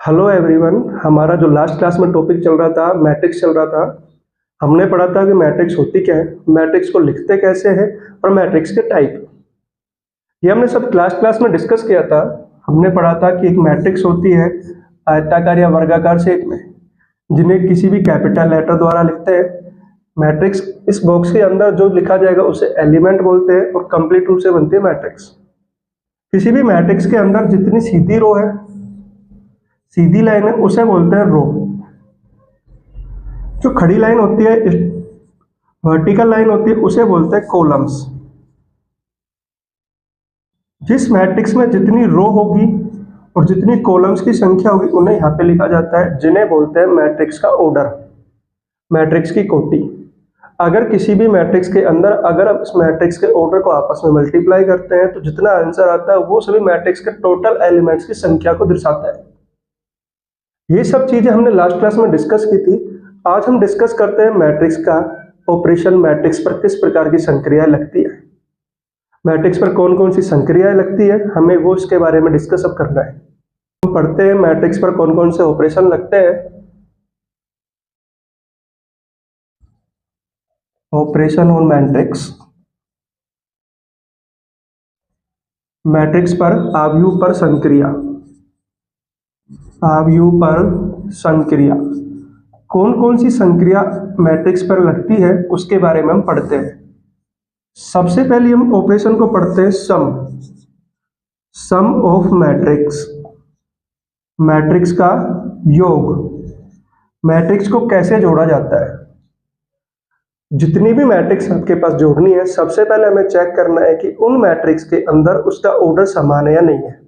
Hello everyone. हमारा जो last class में टॉपिक चल रहा था मैट्रिक्स चल रहा था। हमने पढ़ा था कि मैट्रिक्स होती क्या है, मैट्रिक्स को लिखते कैसे हैं और मैट्रिक्स के टाइप। ये हमने सब क्लास में डिस्कस किया था। हमने पढ़ा था कि एक मैट्रिक्स होती है आयताकार या वर्गाकार शेप में, जिन्हें किसी भी कैपिटल लेटर द्वारा लिखते हैं। मैट्रिक्स इस बॉक्स के अंदर जो लिखा जाएगा उसे एलिमेंट बोलते हैं और कंप्लीट रूप से बनती है मैट्रिक्स। किसी भी मैट्रिक्स के अंदर जितनी सीधी रो है, सीधी लाइन है, उसे बोलते हैं रो। जो खड़ी लाइन होती है, वर्टिकल लाइन होती है, उसे बोलते हैं कॉलम्स। जिस मैट्रिक्स में जितनी रो होगी और जितनी कॉलम्स की संख्या होगी उन्हें यहाँ पे लिखा जाता है, जिन्हें बोलते हैं मैट्रिक्स का ऑर्डर, मैट्रिक्स की कोटि। अगर किसी भी मैट्रिक्स के अंदर अगर आप इस मैट्रिक्स के ऑर्डर को आपस में मल्टीप्लाई करते हैं तो जितना आंसर आता है वो सभी मैट्रिक्स के टोटल एलिमेंट्स की संख्या को दर्शाता है। ये सब चीजें हमने लास्ट क्लास में डिस्कस की थी। आज हम डिस्कस करते हैं मैट्रिक्स का ऑपरेशन, मैट्रिक्स पर किस प्रकार की संक्रियाएं लगती है, मैट्रिक्स पर कौन कौन सी संक्रियाएं लगती है, हमें वो इसके बारे में डिस्कस अब करना है। हम पढ़ते हैं मैट्रिक्स पर कौन कौन से ऑपरेशन लगते हैं। ऑपरेशन ऑन मैट्रिक्स, मैट्रिक्स पर आव्यूह पर संक्रिया, आव्यूह पर संक्रिया। कौन कौन सी संक्रिया मैट्रिक्स पर लगती है उसके बारे में हम पढ़ते हैं। सबसे पहले हम ऑपरेशन को पढ़ते हैं सम, सम ऑफ मैट्रिक्स, मैट्रिक्स का योग। मैट्रिक्स को कैसे जोड़ा जाता है। जितनी भी मैट्रिक्स आपके पास जोड़नी है, सबसे पहले हमें चेक करना है कि उन मैट्रिक्स के अंदर उसका ऑर्डर समान है या नहीं है।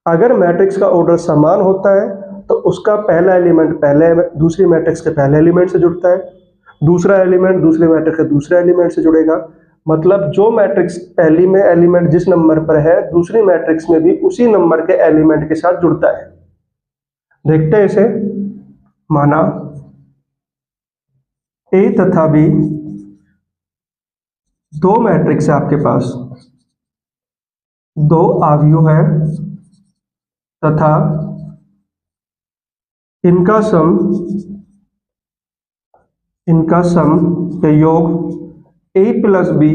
अगर मैट्रिक्स का ऑर्डर समान होता है तो उसका पहला एलिमेंट पहले दूसरी मैट्रिक्स के पहले एलिमेंट से जुड़ता है, दूसरा एलिमेंट दूसरे मैट्रिक्स के दूसरे एलिमेंट से जुड़ेगा। मतलब जो मैट्रिक्स पहली में एलिमेंट जिस नंबर पर है, दूसरी मैट्रिक्स में भी उसी नंबर के एलिमेंट के साथ जुड़ता है। देखते हैं इसे। माना ए तथा बी दो मैट्रिक्स है आपके पास, दो आव्यूह है तथा इनका सम या योग a प्लस बी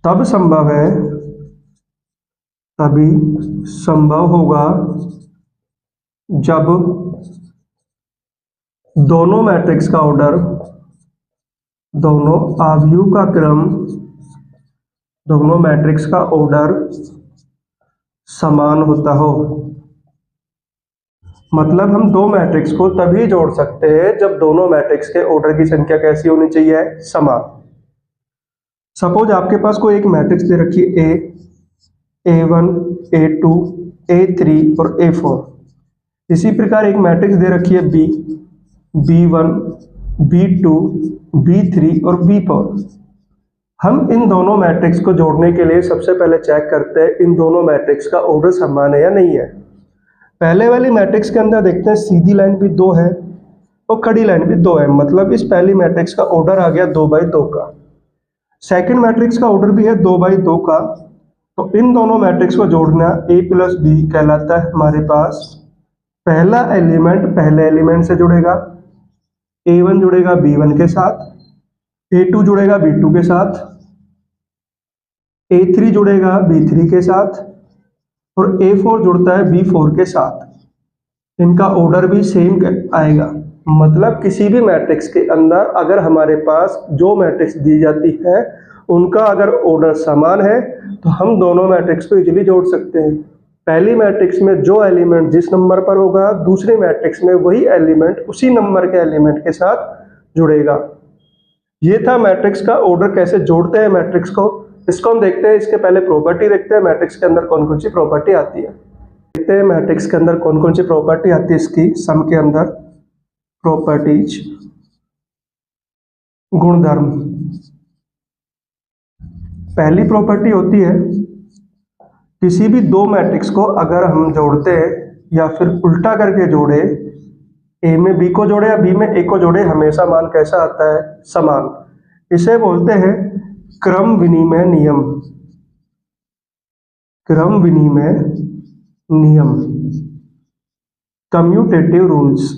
तभी संभव होगा जब दोनों मैट्रिक्स का ऑर्डर, दोनों आव्यूह का क्रम, दोनों मैट्रिक्स का ऑर्डर समान होता हो। मतलब हम दो मैट्रिक्स को तभी जोड़ सकते हैं जब दोनों मैट्रिक्स के ऑर्डर की संख्या कैसी होनी चाहिए, समान। सपोज आपके पास कोई एक मैट्रिक्स दे रखी है ए, A1, A2, A3 और A4। इसी प्रकार एक मैट्रिक्स दे रखी है बी, B1, B2, B3 और B4। हम इन दोनों मैट्रिक्स को जोड़ने के लिए सबसे पहले चेक करते हैं इन दोनों मैट्रिक्स का ऑर्डर समान है या नहीं है। पहले वाली मैट्रिक्स के अंदर देखते हैं सीधी लाइन भी 2 है और खड़ी लाइन भी 2 है, मतलब इस पहली मैट्रिक्स का ऑर्डर आ गया 2/2 का। सेकंड मैट्रिक्स का ऑर्डर भी है 2/2 का। तो इन दोनों मैट्रिक्स को जोड़ना a प्लस बी कहलाता है। हमारे पास पहला एलिमेंट पहले एलिमेंट से जुड़ेगा, A1 जुड़ेगा B1 के साथ, A2 जुड़ेगा B2 के साथ, A3 जुड़ेगा B3 के साथ और A4 जुड़ता है B4 के साथ। इनका ऑर्डर भी सेम आएगा। मतलब किसी भी मैट्रिक्स के अंदर अगर हमारे पास जो मैट्रिक्स दी जाती है उनका अगर ऑर्डर समान है तो हम दोनों मैट्रिक्स को इजीली जोड़ सकते हैं। पहली मैट्रिक्स में जो एलिमेंट जिस नंबर पर होगा, दूसरी मैट्रिक्स में वही एलिमेंट उसी नंबर के एलिमेंट के साथ जुड़ेगा। ये था मैट्रिक्स का ऑर्डर कैसे जोड़ते हैं मैट्रिक्स को। इसको हम देखते हैं। इसके पहले प्रॉपर्टी देखते हैं मैट्रिक्स के अंदर कौन कौन सी प्रॉपर्टी आती है। देखते हैं मैट्रिक्स के अंदर कौन कौन सी प्रॉपर्टी आती है इसकी। सम के अंदर प्रॉपर्टीज, गुणधर्म। पहली प्रॉपर्टी होती है किसी भी दो मैट्रिक्स को अगर हम जोड़ते हैं या फिर उल्टा करके जोड़े, ए में बी को जोड़े या बी में ए को जोड़े, हमेशा मान कैसा आता है, समान। इसे बोलते हैं क्रम विनिमय नियम। क्रम विनिमय नियम, कम्यूटेटिव रूल्स।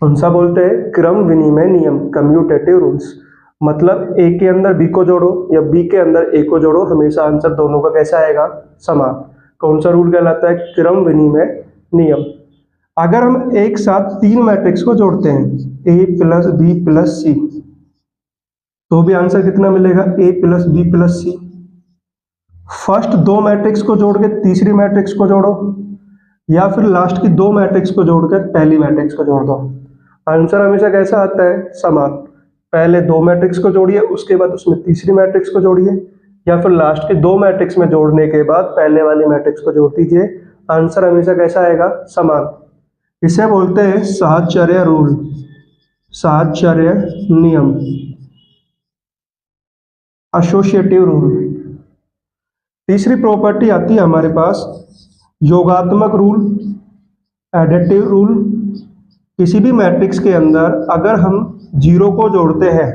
कौन सा बोलते हैं? क्रम विनिमय नियम, कम्यूटेटिव रूल्स। मतलब ए के अंदर बी को जोड़ो या बी के अंदर ए को जोड़ो, हमेशा आंसर दोनों का कैसा आएगा? समान। कौन सा रूल कहलाता है? क्रम विनिमय नियम। अगर हम एक साथ तीन मैट्रिक्स को जोड़ते हैं, ए प्लस बी प्लस सी, तो भी आंसर कितना मिलेगा? ए प्लस बी प्लस सी। फर्स्ट दो मैट्रिक्स को जोड़ के तीसरी मैट्रिक्स को जोड़ो, या फिर लास्ट की दो मैट्रिक्स को जोड़कर पहली मैट्रिक्स को जोड़ दो, आंसर हमेशा कैसा आता है? समान। पहले दो मैट्रिक्स को जोड़िए, उसके बाद उसमें तीसरी मैट्रिक्स को जोड़िए, या फिर लास्ट के दो मैट्रिक्स में जोड़ने के बाद पहले वाली मैट्रिक्स को जोड़ दीजिए, आंसर हमेशा कैसा आएगा? समान। इसे बोलते हैं साहचर्य रूल, साहचर्य नियम, एसोसिएटिव रूल। तीसरी प्रॉपर्टी आती है हमारे पास योगात्मक रूल, एडिटिव रूल। किसी भी मैट्रिक्स के अंदर अगर हम जीरो को जोड़ते हैं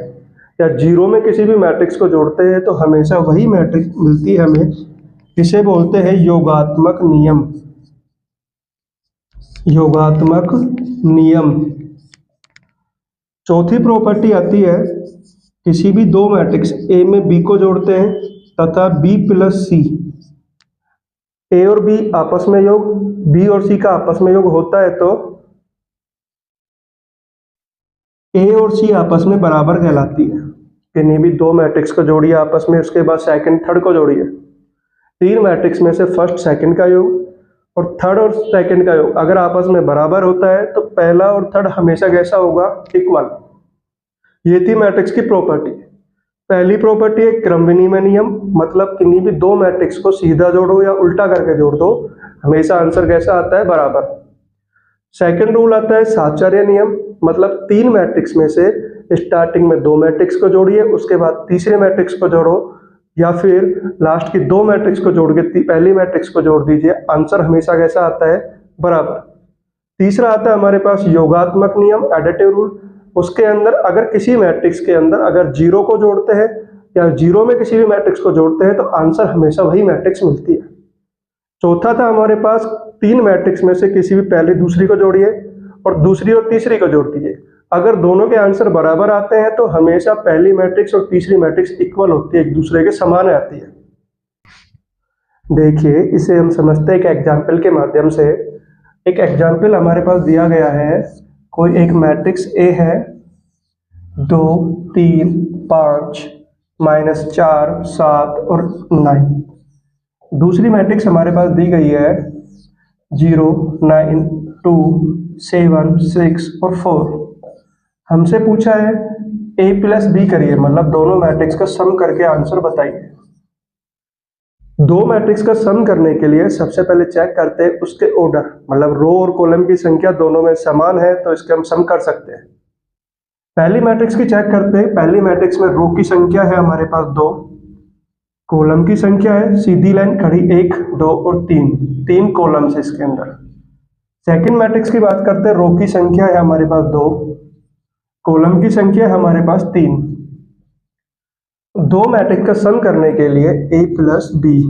या जीरो में किसी भी मैट्रिक्स को जोड़ते हैं तो हमेशा वही मैट्रिक्स मिलती है हमें। इसे बोलते हैं योगात्मक नियम, योगात्मक नियम। चौथी प्रॉपर्टी आती है किसी भी दो मैट्रिक्स ए में बी को जोड़ते हैं तथा बी प्लस सी, ए और बी आपस में योग, बी और सी का आपस में योग होता है तो ए और सी आपस में बराबर कहलाती है। किन्हीं भी दो मैट्रिक्स को जोड़िए आपस में, उसके बाद सेकंड थर्ड को जोड़िए। तीन मैट्रिक्स में से फर्स्ट सेकंड का योग और थर्ड और सेकंड का योग अगर आपस में बराबर होता है तो पहला और थर्ड हमेशा कैसा होगा? इक्वल। ये थी मैट्रिक्स की प्रॉपर्टी। पहली प्रॉपर्टी है क्रम विनिमय नियम, मतलब किन्हीं भी दो मैट्रिक्स को सीधा जोड़ो या उल्टा करके जोड़ दो, हमेशा आंसर कैसा आता है? बराबर। सेकंड रूल आता है साहचर्य नियम, मतलब तीन मैट्रिक्स में से स्टार्टिंग में दो मैट्रिक्स को जोड़िए, उसके बाद तीसरे मैट्रिक्स को जोड़ो, या फिर लास्ट की दो मैट्रिक्स को जोड़ के पहली मैट्रिक्स को जोड़ दीजिए, आंसर हमेशा कैसा आता है? बराबर। तीसरा आता है हमारे पास योगात्मक नियम, एडिटिव रूल। उसके अंदर अगर किसी मैट्रिक्स के अंदर अगर जीरो को जोड़ते हैं या जीरो में किसी भी मैट्रिक्स को जोड़ते हैं तो आंसर हमेशा वही मैट्रिक्स मिलती है। चौथा था हमारे पास तीन मैट्रिक्स में से किसी भी पहली दूसरी को जोड़िए और दूसरी और तीसरी को जोड़ दीजिए, अगर दोनों के आंसर बराबर आते हैं तो हमेशा पहली मैट्रिक्स और तीसरी मैट्रिक्स इक्वल होती है, एक दूसरे के समान आती है। देखिए इसे हम समझते हैं एक एग्जाम्पल के माध्यम से। एक एग्जाम्पल हमारे पास दिया गया है, कोई एक मैट्रिक्स ए है 2 3 5 -4 7 और 9। दूसरी मैट्रिक्स हमारे पास दी गई है 0 9 2 7 6 और 4। हमसे पूछा है a प्लस बी करिए, मतलब दोनों मैट्रिक्स का सम करके आंसर बताइए। दो मैट्रिक्स का सम करने के लिए सबसे पहले चेक करते हैं उसके ऑर्डर, मतलब रो और कॉलम की संख्या दोनों में समान है तो इसके हम सम कर सकते हैं। पहली मैट्रिक्स की चेक करते हैं। पहली मैट्रिक्स में रो की संख्या है हमारे पास 2, कॉलम की संख्या है सीधी लाइन खड़ी 1 2 और 3 कॉलम्स है इसके अंदर। सेकंड मैट्रिक्स की बात करते हैं, रो की संख्या है हमारे पास 2, कॉलम की संख्या है हमारे पास 3। दो मैट्रिक्स का सम करने के लिए a प्लस बी,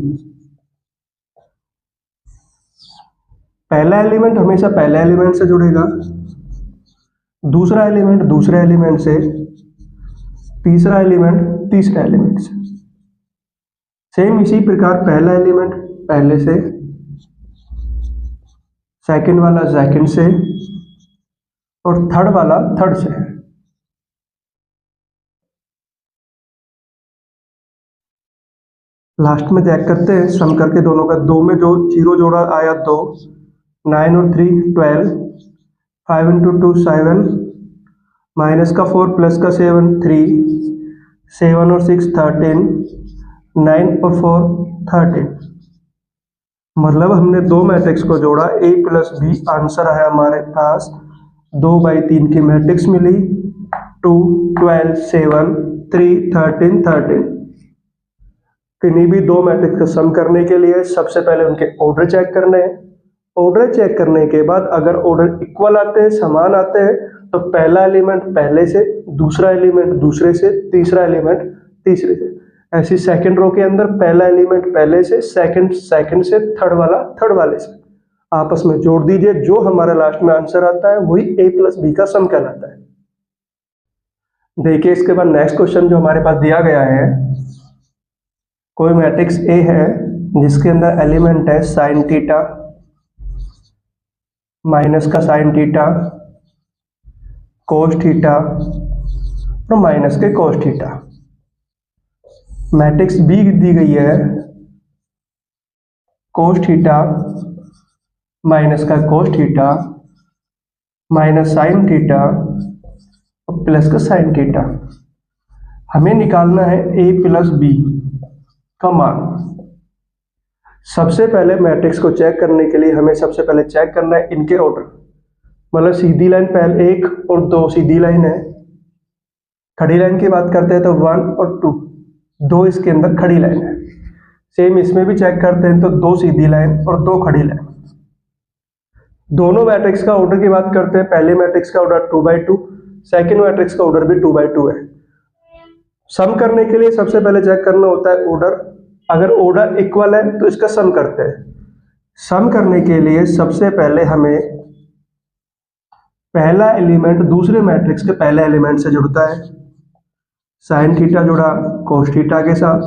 पहला एलिमेंट हमेशा पहले एलिमेंट से जुड़ेगा, दूसरा एलिमेंट दूसरे एलिमेंट से, तीसरा एलिमेंट तीसरे एलिमेंट से। सेम इसी प्रकार पहला एलिमेंट पहले से, सेकंड वाला सेकंड से और थर्ड वाला थर्ड से। लास्ट में चेक करते हैं सम करके दोनों का। 2 में जो 0 जोड़ा आया 2, 9 और 3 12, 5 × 2 7, माइनस का 4 प्लस का 7 3, 7 और 6 13, 9 और 4 13। मतलब हमने दो मैट्रिक्स को जोड़ा, a प्लस बी, आंसर है हमारे पास 2/3 की मैट्रिक्स मिली, 2 12 7 3 13 13। किन्हीं भी दो मैट्रिक्स का सम करने के लिए सबसे पहले उनके ऑर्डर चेक करने हैं। ऑर्डर चेक करने के बाद अगर ऑर्डर इक्वल आते हैं, समान आते हैं, तो पहला एलिमेंट पहले से, दूसरा एलिमेंट दूसरे से, तीसरा एलिमेंट तीसरे से। ऐसी सेकंड रो के अंदर पहला एलिमेंट पहले से, सेकंड से, थर्ड वाला थर्ड वाले से आपस में जोड़ दीजिए। जो हमारा लास्ट में आंसर आता है वही a प्लस बी का सम कहलाता है। देखिए इसके बाद नेक्स्ट क्वेश्चन जो हमारे पास दिया गया है, कोई मैट्रिक्स A है जिसके अंदर एलिमेंट है साइन थीटा, माइनस का साइन थीटा, कोस थीटा और माइनस के कोस थीटा। मैट्रिक्स B दी गई है कोस थीटा माइनस का cos theta minus sine theta और प्लस का साइन थीटा। हमें निकालना है a प्लस बी का मान। सबसे पहले मैट्रिक्स को चेक करने के लिए हमें सबसे पहले चेक करना है इनके ऑर्डर, मतलब सीधी लाइन पहले 1 और 2 सीधी लाइन है। खड़ी लाइन की बात करते हैं तो 1 और 2, 2 इसके अंदर खड़ी लाइन है। सेम इसमें भी चेक करते हैं तो 2 सीधी लाइन और 2 खड़ी लाइन। दोनों मैट्रिक्स का ऑर्डर की बात करते हैं, पहले मैट्रिक्स का ऑर्डर 2/2, सेकेंड मैट्रिक्स का ऑर्डर भी 2/2 है। सम करने के लिए सबसे पहले चेक करना होता है ऑर्डर। अगर ऑर्डर इक्वल है तो इसका सम करते हैं। सम करने के लिए सबसे पहले हमें पहला एलिमेंट दूसरे मैट्रिक्स के पहले एलिमेंट से जुड़ता है। साइन थीटा जुड़ा कोस थीटा के साथ।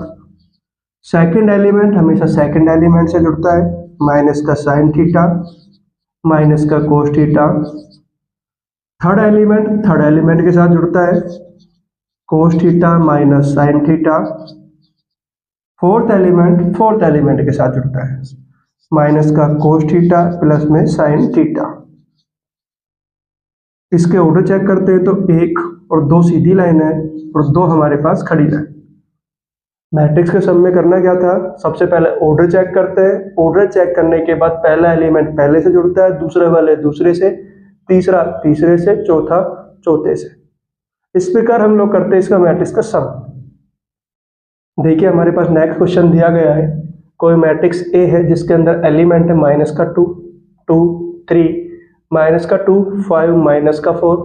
सेकंड एलिमेंट हमेशा सेकंड एलिमेंट से जुड़ता है, माइनस का साइन थीटा माइनस का कोस थीटा। थर्ड एलिमेंट के साथ जुड़ता है, cos theta minus sine theta. Fourth element के साथ जुड़ता है, माइनस का कोस थीटा प्लस में साइन थीटा। इसके ऑर्डर चेक करते हैं तो 1 और 2 सीधी लाइन है और 2 हमारे पास खड़ी लाइन। मैट्रिक्स के सम में करना क्या था, सबसे पहले ऑर्डर चेक करते हैं। ऑर्डर चेक करने के बाद पहला एलिमेंट पहले से जुड़ता है, दूसरे वाले दूसरे से, तीसरा तीसरे से, चौथा चौथे से। इस प्रकार हम लोग करते हैं इसका मैट्रिक्स का सम। देखिए हमारे पास नेक्स्ट क्वेश्चन दिया गया है, कोई मैट्रिक्स A है जिसके अंदर एलिमेंट है माइनस का 2, 2, 3, माइनस का 2, 5, माइनस का 4।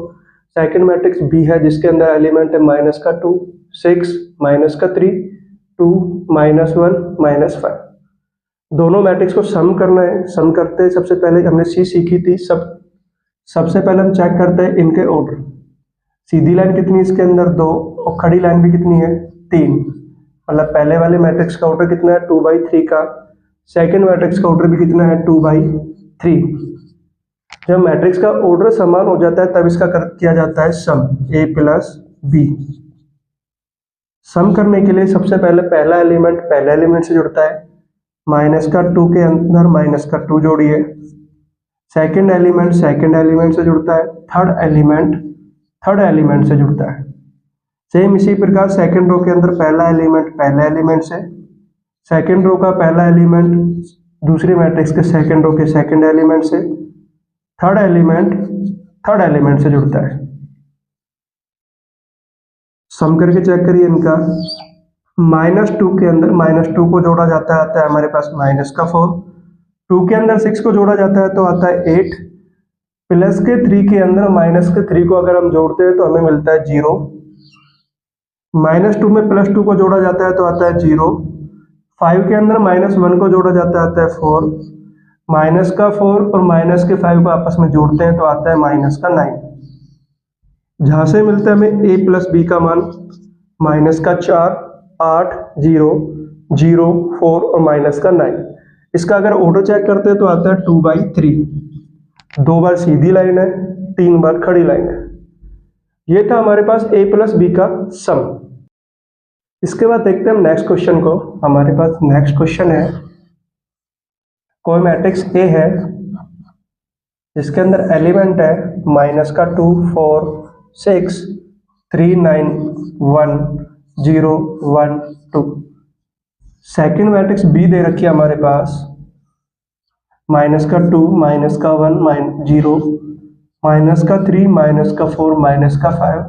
सेकंड मैट्रिक्स B है जिसके अंदर एलिमेंट है माइनस का 2, 6, माइनस का 3, 2, -1, -5। दोनों मैट्रिक्स को सम करना है। सम करते हैं सबसे पहले हमने C सीखी थी। सबसे पहले हम चेक करते हैं इनके ऑर्डर। सीधी लाइन कितनी इसके अंदर 2 और खड़ी लाइन भी कितनी है 3। मतलब पहले वाले मैट्रिक्स का ऑर्डर कितना है 2/3 का, सेकंड मैट्रिक्स का ऑर्डर भी कितना है 2/3। जब मैट्रिक्स का ऑर्डर समान हो जाता है तब इसका किया जाता है सम, a प्लस बी। सम करने के लिए सबसे पहले पहला एलिमेंट पहले एलिमेंट से जुड़ता है, माइनस का 2 के अंदर माइनस का 2 जोड़िए। सेकंड एलिमेंट से जुड़ता है, थर्ड एलिमेंट से जुड़ता है। सेम इसी प्रकार सेकंड रो के अंदर पहला एलिमेंट पहले एलिमेंट से, सेकंड रो का पहला एलिमेंट दूसरे मैट्रिक्स के सेकंड रो के सेकंड एलिमेंट से, थर्ड एलिमेंट से जुड़ता है। सम करके चेक करिए इनका। -2 के अंदर -2 को जोड़ा जाता है, आता है हमारे पास माइनस का 4। 2 के अंदर 6 को जोड़ा जाता है तो आता है 8। प्लस के 3 के अंदर माइनस के 3 को अगर हम जोड़ते हैं तो हमें मिलता है 0। -2 में +2 को जोड़ा जाता है तो आता है 0। 5 के अंदर -1 को जोड़ा जाता है, आता है 4। माइनस का 4 और माइनस के 5 को आपस में जोड़ते हैं तो आता है माइनस का 9। जहां से मिलता है हमें a प्लस बी का मान, माइनस का 4, 8, 0, 0, 4 और माइनस का 9। इसका अगर ऑर्डर चेक करते हैं तो आता है 2/3। 2 बार सीधी लाइन है, 3 बार खड़ी लाइन है। ये था हमारे पास a प्लस बी का सम। इसके बाद देखते हैं हम नेक्स्ट क्वेश्चन को। हमारे पास नेक्स्ट क्वेश्चन है, कोई मैट्रिक्स A है जिसके अंदर एलिमेंट है माइनस का 2, 4, 6, 3, 9, 1, 0, 1, 2। सेकेंड मैट्रिक्स B दे रखी है हमारे पास, माइनस का 2, माइनस का 1, -0, माइनस का 3, माइनस का 4, माइनस का 5,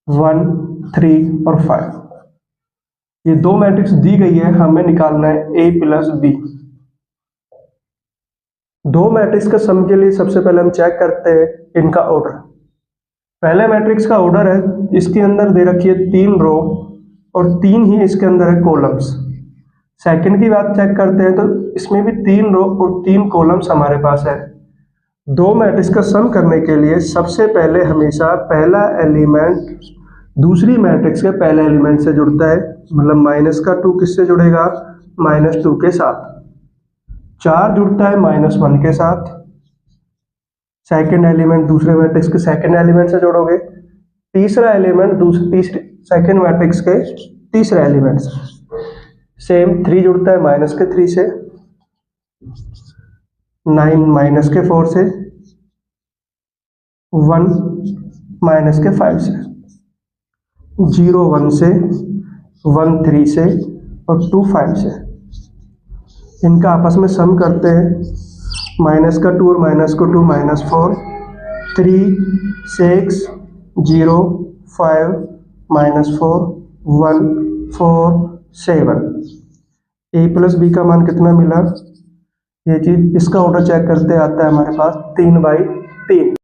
1, 3 और 5। ये दो मैट्रिक्स दी गई है, हमें निकालना है a प्लस बी। दो मैट्रिक्स का सम के लिए सबसे पहले हम चेक करते हैं इनका ऑर्डर। पहले मैट्रिक्स का ऑर्डर है, इसके अंदर दे रखी है 3 रो और 3 ही इसके अंदर है कॉलम्स। सेकंड की बात चेक करते हैं तो इसमें भी 3 रो और 3 कॉलम्स हमारे पास है। दो मैट्रिक्स का सम करने के लिए सबसे पहले हमेशा पहला एलिमेंट दूसरी मैट्रिक्स के पहले एलिमेंट से जुड़ता है, मतलब -2 किससे जुड़ेगा, -2 के साथ। 4 जुड़ता है -1 के साथ। सेकंड एलिमेंट दूसरे मैट्रिक्स के सेकंड एलिमेंट से जोड़ोगे। तीसरा एलिमेंट तीसरे सेकंड मैट्रिक्स के तीसरे एलिमेंट से। सेम 3 जुड़ता है -3 से, 9 -4 से, 1 -5 से, 0 1 से, 1 3 से और 2 5 से। इनका आपस में सम करते हैं। -2 और -2 -4, 3 6 0 5 -4 1 4 7। a + b का मान कितना मिला, ये चीज इसका ऑर्डर चेक करते आता है हमारे पास 3/3।